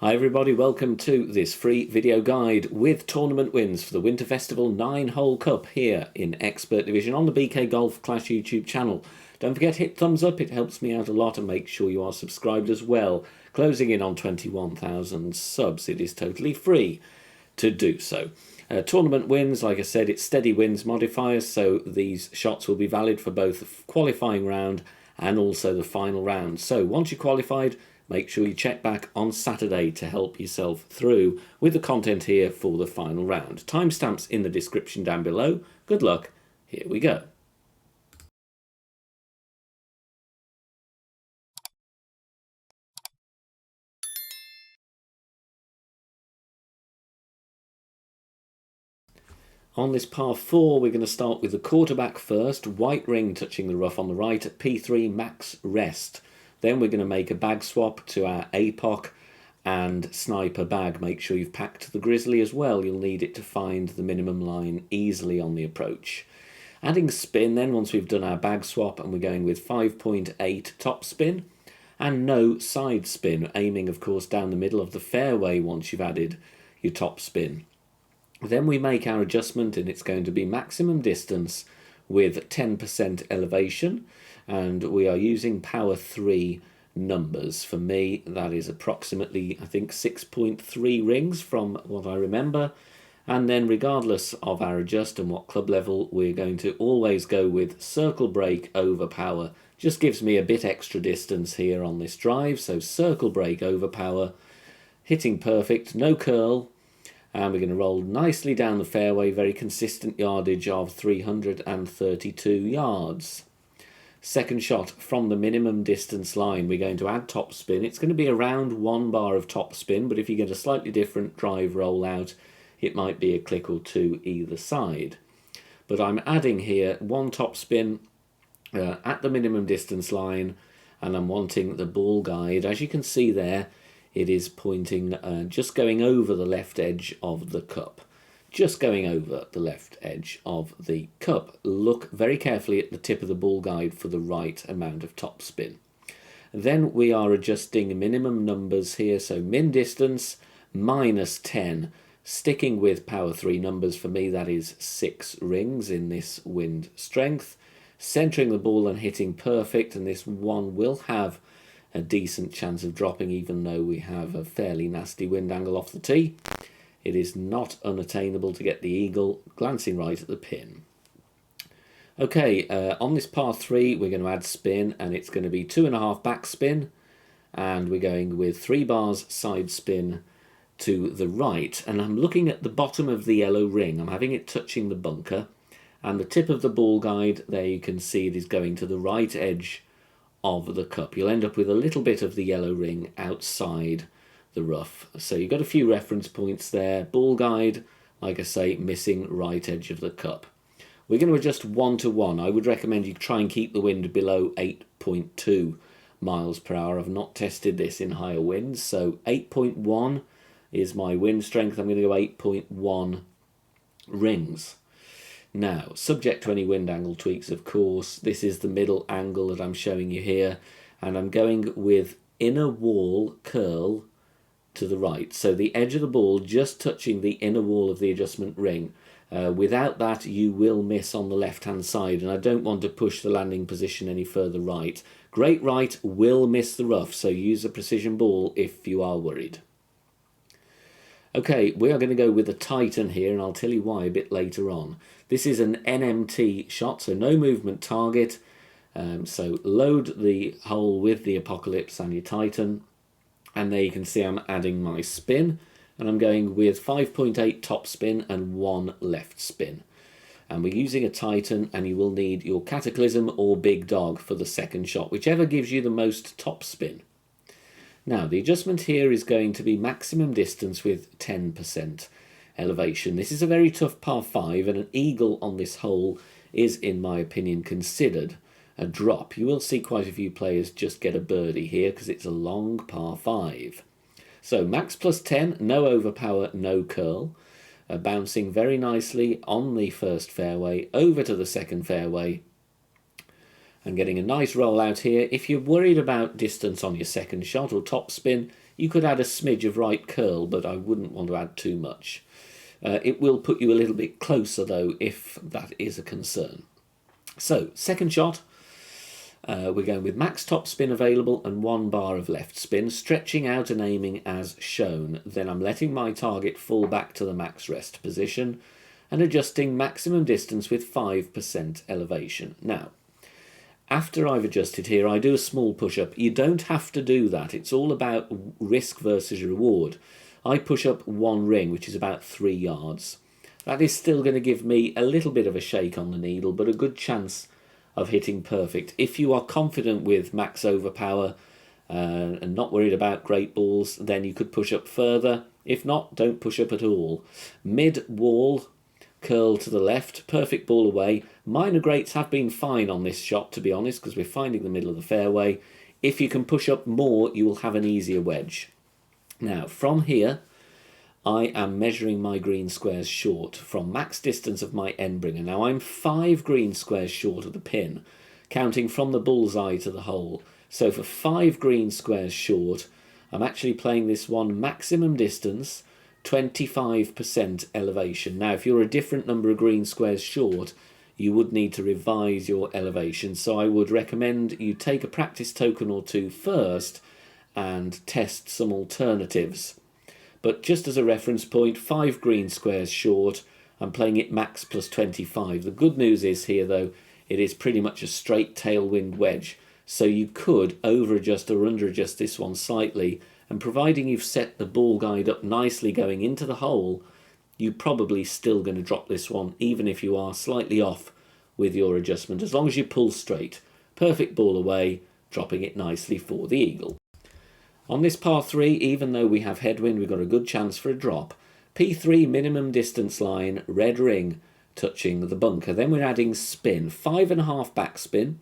Hi everybody, welcome to this free video guide with tournament wins for the Winter Festival 9-hole cup here in Expert Division on the BK Golf Clash YouTube channel. Don't forget, hit thumbs up, it helps me out a lot, and make sure you are subscribed as well. Closing in on 21,000 subs, it is totally free to do so. Tournament wins, like I said, it's steady wins modifiers, so these shots will be valid for both the qualifying round and also the final round. So once you're qualified, make sure you check back on Saturday to help yourself through with the content here for the final round. Timestamps in the description down below. Good luck. Here we go. On this par 4, we're going to start with the quarterback first, white ring touching the rough on the right at P3 max rest. Then we're going to make a bag swap to our APOC and sniper bag. Make sure you've packed the grizzly as well. You'll need it to find the minimum line easily on the approach. Adding spin then once we've done our bag swap, and we're going with 5.8 top spin and no side spin, aiming of course down the middle of the fairway once you've added your top spin. Then we make our adjustment, and it's going to be maximum distance with 10% elevation, and we are using power 3 numbers. For me, that is approximately, I think, 6.3 rings from what I remember. And then regardless of our adjust and what club level, we're going to always go with circle break over power. Just gives me a bit extra distance here on this drive, so circle break over power, hitting perfect, no curl. And we're going to roll nicely down the fairway, very consistent yardage of 332 yards. Second shot from the minimum distance line, we're going to add top spin. It's going to be around 1 bar of top spin, but if you get a slightly different drive rollout, it might be a click or two either side. But I'm adding here 1 top spin at the minimum distance line, and I'm wanting the ball guide. As you can see there, it is pointing, just going over the left edge of the cup. Just going over the left edge of the cup. Look very carefully at the tip of the ball guide for the right amount of top spin. Then we are adjusting minimum numbers here, so min distance minus 10. Sticking with power 3 numbers, for me that is 6 rings in this wind strength. Centering the ball and hitting perfect, and this one will have a decent chance of dropping, even though we have a fairly nasty wind angle off the tee. It is not unattainable to get the eagle, glancing right at the pin. Okay, on this par 3, we're going to add spin, and it's going to be 2.5 back spin, and we're going with 3 bars side spin to the right. And I'm looking at the bottom of the yellow ring. I'm having it touching the bunker, and the tip of the ball guide, there you can see it is going to the right edge of the cup. You'll end up with a little bit of the yellow ring outside the rough. So you've got a few reference points there. Ball guide, like I say, missing right edge of the cup. We're going to adjust 1 to 1. I would recommend you try and keep the wind below 8.2 miles per hour. I've not tested this in higher winds, so 8.1 is my wind strength. I'm going to go 8.1 rings. Now, subject to any wind angle tweaks, of course, this is the middle angle that I'm showing you here, and I'm going with inner wall curl to the right. So the edge of the ball just touching the inner wall of the adjustment ring. Without that, you will miss on the left-hand side, and I don't want to push the landing position any further right. Great right will miss the rough, so use a precision ball if you are worried. Okay, we are going to go with a Titan here, and I'll tell you why a bit later on. This is an NMT shot, so no movement target. So load the hole with the Apocalypse and your Titan, and there you can see I'm adding my spin, and I'm going with 5.8 top spin and 1 left spin. And we're using a Titan, and you will need your Cataclysm or Big Dog for the second shot, whichever gives you the most top spin. Now, the adjustment here is going to be maximum distance with 10% elevation. This is a very tough par 5, and an eagle on this hole is, in my opinion, considered a drop. You will see quite a few players just get a birdie here because it's a long par 5. So max plus 10, no overpower, no curl. Bouncing very nicely on the first fairway, over to the second fairway, and getting a nice roll out here. If you're worried about distance on your second shot or top spin, You could add a smidge of right curl, but I wouldn't want to add too much. It will put you a little bit closer though, if that is a concern. So, second shot, we're going with max top spin available and 1 bar of left spin, stretching out and aiming as shown. Then I'm letting my target fall back to the max rest position and adjusting maximum distance with 5% elevation. Now, after I've adjusted here, I do a small push-up. You don't have to do that. It's all about risk versus reward. I push up 1 ring, which is about 3 yards. That is still going to give me a little bit of a shake on the needle, but a good chance of hitting perfect. If you are confident with max overpower and not worried about great balls, then you could push up further. If not, don't push up at all. Mid-wall, curl to the left, perfect ball away. Minor greats have been fine on this shot, to be honest, because we're finding the middle of the fairway. If you can push up more, you will have an easier wedge. Now, from here, I am measuring my green squares short from max distance of my end bringer. Now, I'm 5 green squares short of the pin, counting from the bullseye to the hole. So for 5 green squares short, I'm actually playing this one maximum distance, 25% elevation. Now, if you're a different number of green squares short, you would need to revise your elevation. So I would recommend you take a practice token or two first and test some alternatives. But just as a reference point, 5 green squares short, I'm playing it max plus 25. The good news is here, though, it is pretty much a straight tailwind wedge. So you could over-adjust or under-adjust this one slightly, and providing you've set the ball guide up nicely going into the hole, you're probably still going to drop this one, even if you are slightly off with your adjustment, as long as you pull straight. Perfect ball away, dropping it nicely for the eagle. On this par 3, even though we have headwind, we've got a good chance for a drop. P3 minimum distance line, red ring touching the bunker. Then we're adding spin, 5.5 backspin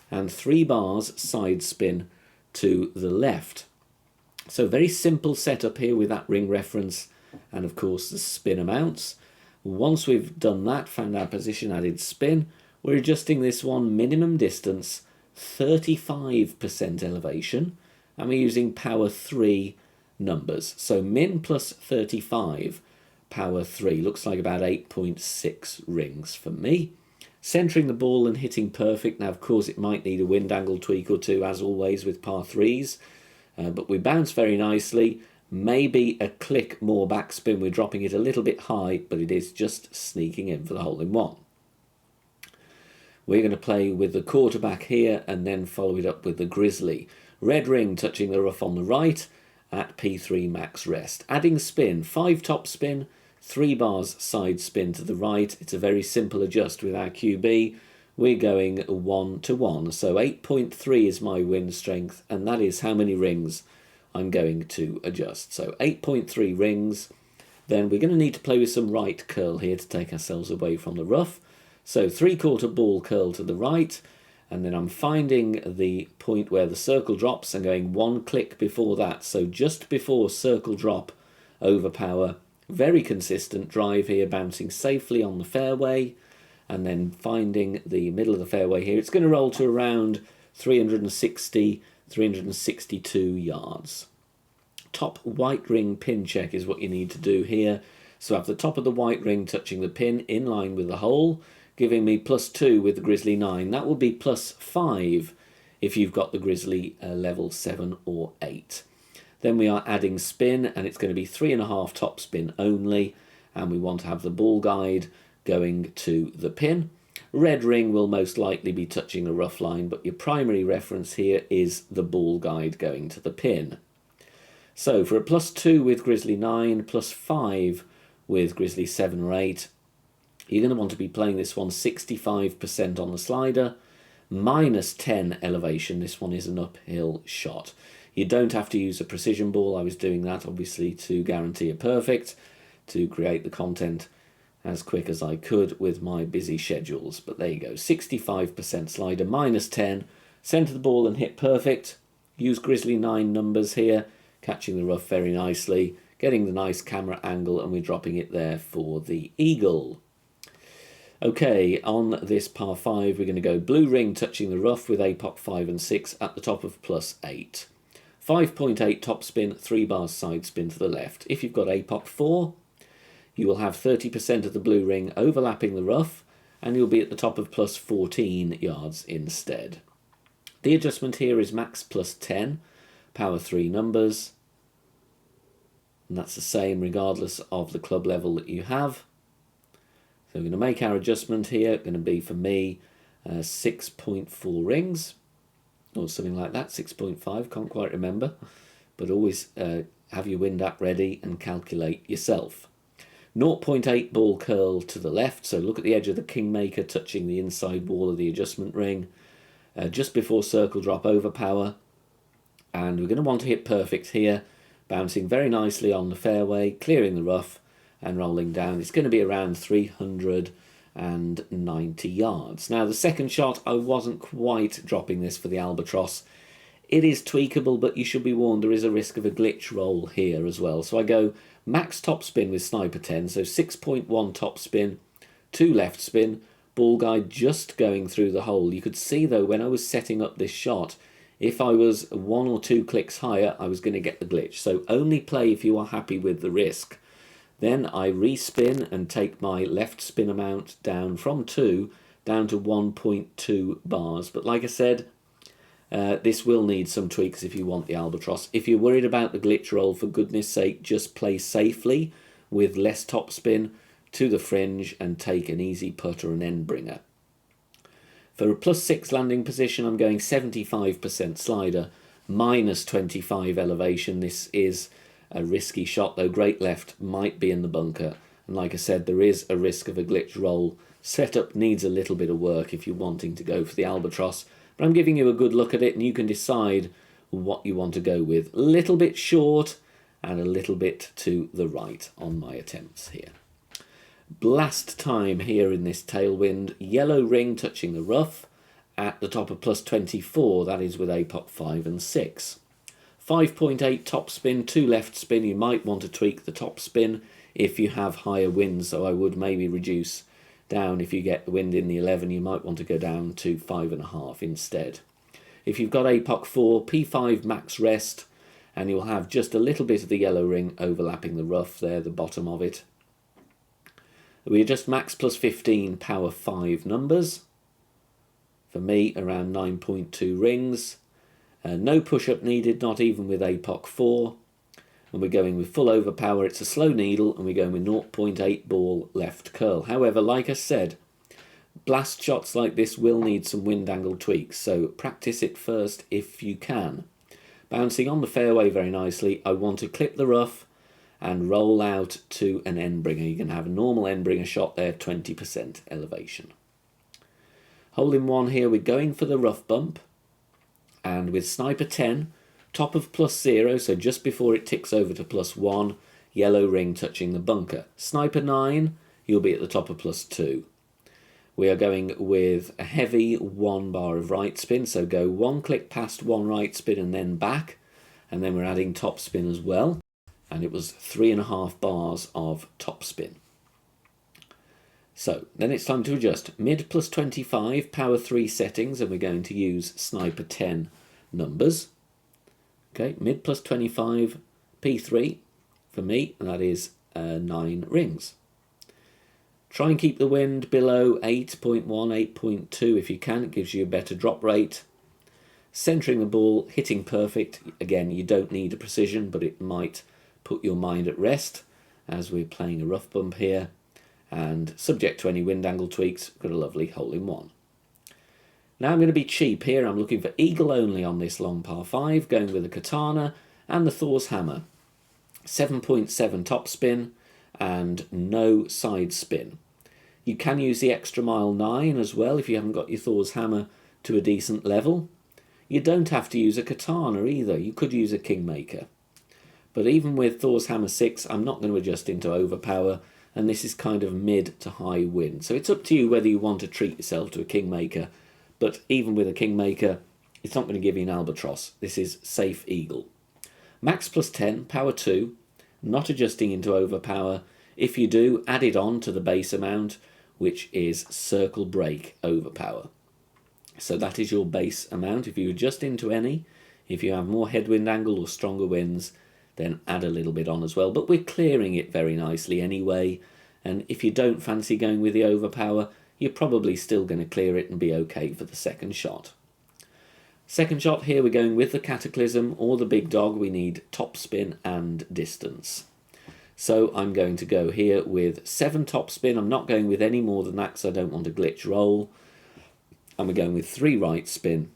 and 3 bars side spin to the left. So very simple setup here with that ring reference and of course the spin amounts. Once we've done that, found our position, added spin, we're adjusting this one minimum distance, 35% elevation, and we're using power 3 numbers. So min plus 35, power 3, looks like about 8.6 rings for me. Centering the ball and hitting perfect. Now, of course, it might need a wind angle tweak or two, as always with par 3s, but we bounce very nicely. Maybe a click more backspin. We're dropping it a little bit high, but it is just sneaking in for the hole-in-one. We're going to play with the quarterback here and then follow it up with the grizzly. Red ring touching the rough on the right at P3 max rest. Adding spin, 5 top spin, 3 bars side spin to the right. It's a very simple adjust with our QB. We're going 1 to 1. So 8.3 is my wind strength, and that is how many rings I'm going to adjust. So 8.3 rings. Then we're going to need to play with some right curl here to take ourselves away from the rough. So 3/4 ball curl to the right. And then I'm finding the point where the circle drops and going 1 click before that. So just before circle drop, overpower. Very consistent drive here, bouncing safely on the fairway. And then finding the middle of the fairway here. It's going to roll to around 360, 362 yards. Top white ring pin check is what you need to do here. So I have the top of the white ring touching the pin in line with the hole, giving me +2 with the Grizzly 9. That will be +5 if you've got the Grizzly level 7 or 8. Then we are adding spin, and it's going to be 3.5 top spin only, and we want to have the ball guide going to the pin. Red ring will most likely be touching a rough line, but your primary reference here is the ball guide going to the pin. So for a +2 with Grizzly 9, +5 with Grizzly 7 or 8, you're going to want to be playing this one 65% on the slider, -10 elevation. This one is an uphill shot. You don't have to use a precision ball. I was doing that obviously to guarantee a perfect, to create the content as quick as I could with my busy schedules. But there you go, 65% slider, -10, centre the ball and hit perfect. Use Grizzly 9 numbers here, catching the rough very nicely, getting the nice camera angle, and we're dropping it there for the eagle. Okay, on this par 5, we're going to go blue ring touching the rough with APOC 5 and 6 at the top of +8. 5.8 top spin, 3 bars side spin to the left. If you've got APOC 4, you will have 30% of the blue ring overlapping the rough, and you'll be at the top of plus 14 yards instead. The adjustment here is max plus 10, power 3 numbers, and that's the same regardless of the club level that you have. So we're going to make our adjustment here, going to be for me 6.4 rings, or something like that, 6.5, can't quite remember, but always have your wind up ready and calculate yourself. 0.8 ball curl to the left, so look at the edge of the kingmaker touching the inside wall of the adjustment ring, just before circle drop overpower, and we're going to want to hit perfect here, bouncing very nicely on the fairway, clearing the rough and rolling down. It's going to be around 390 yards. Now the second shot, I wasn't quite dropping this for the albatross. It is tweakable, but you should be warned there is a risk of a glitch roll here as well. So I go max top spin with Sniper 10, so 6.1 top spin, 2 left spin, ball guide just going through the hole. You could see though when I was setting up this shot, if I was 1 or 2 clicks higher, I was going to get the glitch. So only play if you are happy with the risk. Then I respin and take my left spin amount down from 2 down to 1.2 bars. But like I said, this will need some tweaks if you want the albatross. If you're worried about the glitch roll, for goodness sake, just play safely with less top spin to the fringe and take an easy putt or an end bringer. For a plus 6 landing position, I'm going 75% slider, minus 25 elevation. This is a risky shot, though great left might be in the bunker. And like I said, there is a risk of a glitch roll. Setup needs a little bit of work if you're wanting to go for the albatross. But I'm giving you a good look at it and you can decide what you want to go with. A little bit short and a little bit to the right on my attempts here. Blast time here in this tailwind. Yellow ring touching the rough at the top of plus 24. That is with APOC 5 and 6. 5.8 top spin, 2 left spin. You might want to tweak the top spin if you have higher winds, so I would maybe reduce down. If you get the wind in the 11, you might want to go down to 5.5 instead. If you've got APOC 4, P5 max rest, and you'll have just a little bit of the yellow ring overlapping the rough there, the bottom of it. We adjust max plus 15 power 5 numbers. For me, around 9.2 rings. No push-up needed, not even with APOC 4. And we're going with full overpower. It's a slow needle, and we're going with 0.8 ball left curl. However, like I said, blast shots like this will need some wind angle tweaks, so practice it first if you can. Bouncing on the fairway very nicely, I want to clip the rough and roll out to an end bringer. You can have a normal end bringer shot there, 20% elevation. Hole in one here, we're going for the rough bump, and with Sniper 10, top of plus 0, so just before it ticks over to plus 1, yellow ring touching the bunker. Sniper 9, you'll be at the top of plus 2. We are going with a heavy 1 bar of right spin, so go 1 click past 1 right spin and then back, and then we're adding top spin as well. And it was 3.5 bars of top spin. So then it's time to adjust. Mid plus 25, power 3 settings, and we're going to use Sniper 10 numbers. Okay, mid plus 25, P3 for me, and that is 9 rings. Try and keep the wind below 8.1, 8.2 if you can. It gives you a better drop rate. Centering the ball, hitting perfect. Again, you don't need a precision, but it might put your mind at rest as we're playing a rough bump here, and subject to any wind angle tweaks, got a lovely hole in one. Now I'm going to be cheap here. I'm looking for eagle only on this long par 5, going with a katana and the Thor's hammer. 7.7 top spin and no side spin. You can use the extra mile 9 as well if you haven't got your Thor's hammer to a decent level. You don't have to use a katana either. You could use a kingmaker. But even with Thor's hammer 6, I'm not going to adjust into overpower, and this is kind of mid to high wind. So it's up to you whether you want to treat yourself to a kingmaker, but even with a kingmaker, it's not going to give you an albatross. This is safe eagle. Max plus 10, power 2, not adjusting into overpower. If you do, add it on to the base amount, which is circle break overpower. So that is your base amount. If you adjust into any, If you have more headwind angle or stronger winds, then add a little bit on as well. But we're clearing it very nicely anyway. And if you don't fancy going with the overpower, you're probably still going to clear it and be okay for the second shot. Second shot here, we're going with the Cataclysm or the big dog. We need topspin and distance. So I'm going to go here with 7 topspin. I'm not going with any more than that because I don't want a glitch roll. And we're going with 3 right spin,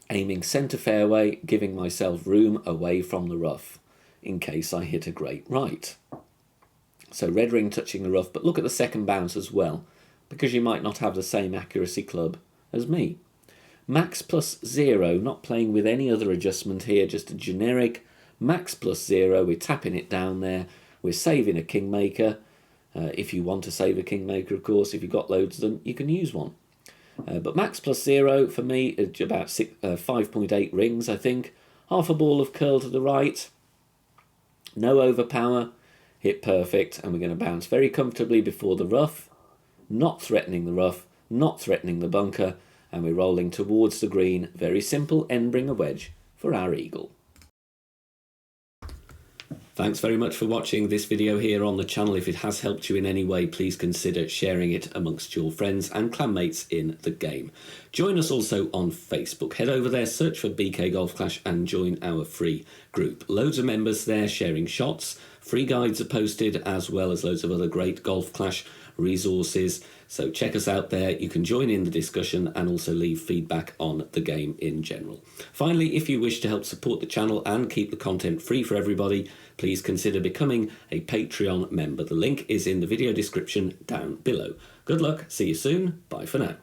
aiming centre fairway, giving myself room away from the rough in case I hit a great right. So red ring touching the rough, but look at the second bounce as well, because you might not have the same accuracy club as me. Max plus 0, not playing with any other adjustment here, just a generic max plus 0. We're tapping it down there. We're saving a Kingmaker. If you want to save a Kingmaker, of course, if you've got loads of them, you can use one. But max plus 0 for me is about 5.8 rings, I think. Half a ball of curl to the right. No overpower. Hit perfect. And we're going to bounce very comfortably before the rough. Not threatening the rough. Not threatening the bunker. And we're rolling towards the green. Very simple end bringer wedge for our eagle. Thanks very much for watching this video here on the channel. If it has helped you in any way, please consider sharing it amongst your friends and clanmates in the game. Join us also on Facebook. Head over there, search for BK Golf Clash and join our free group. Loads of members there sharing shots. Free guides are posted, as well as loads of other great Golf Clash resources. So check us out there. You can join in the discussion and also leave feedback on the game in general. Finally, if you wish to help support the channel and keep the content free for everybody, please consider becoming a Patreon member. The link is in the video description down below. Good luck, see you soon, bye for now.